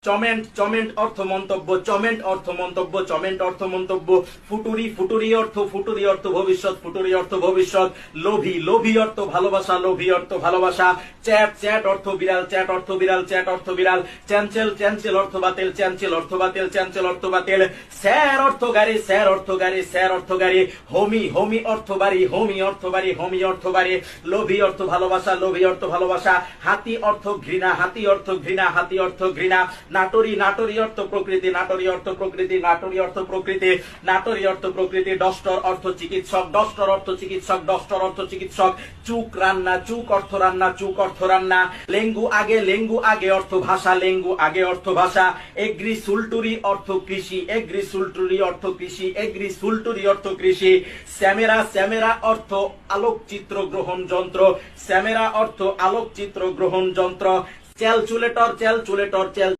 চমেন্ট চমেন্ট অর্থ মন্তব্য, চমেন্ট অর্থ মন্তব্য, চমেন্ট অর্থ মন্তব্য। ফুটুরি ফুটুরি অর্থ ভবিষ্যৎ, ফুটুরি অর্থ ভবিষ্যৎ। লোভী লোভী অর্থ ভালোবাসা, লোভী অর্থ ভালোবাসা। চ্যাট চ্যাট অর্থ বিড়াল, চ্যাট অর্থ বিড়াল, চ্যাট অর্থ বিড়াল। চ্যাঞ্চেল চ্যাঞ্চেল অর্থ বাতিল, চ্যাঞ্চেল অর্থ বাতিল, চ্যাঞ্চেল অর্থ বাতিল। স্যার অর্থ গাড়ি, স্যার অর্থ গাড়ি, স্যার অর্থ গাড়ি। হোমি হোমি অর্থ বাড়ি, হোমি অর্থ বাড়ি, হোমি অর্থ বাড়ি। লোভী অর্থ ভালোবাসা, লোভী অর্থ ভালোবাসা। হাতি অর্থ ঘৃণা, হাতি অর্থ ঘৃণা, হাতি অর্থ ঘৃণা। নাটরি নাটরি অর্থ প্রকৃতি, নাটরি অর্থ প্রকৃতি, নাটরি অর্থ প্রকৃতি, নাটরি অর্থ প্রকৃতি। ডস্টর অর্থ চিকিৎসক, ডস্টর অর্থ চিকিৎসক, ডস্টর অর্থ চিকিৎসক। চুক রান্না, চুক অর্থ রান্না, চুক অর্থ রান্না। লেঙ্গু আগে অর্থ ভাষা, লেঙ্গু আগে অর্থ ভাষা। এগ্রি সুলটুরি অর্থ কৃষি, এগ্রি সুলটুরি অর্থ কৃষি, এগ্রি সুলটুরি অর্থ কৃষি। স্যামেরা স্যামেরা অর্থ আলোকচিত্র গ্রহণ যন্ত্র, স্যামেরা অর্থ আলোকচিত্র গ্রহণ যন্ত্র। চ্যালচুলেটর চ্যালচুলেটর চ্যাল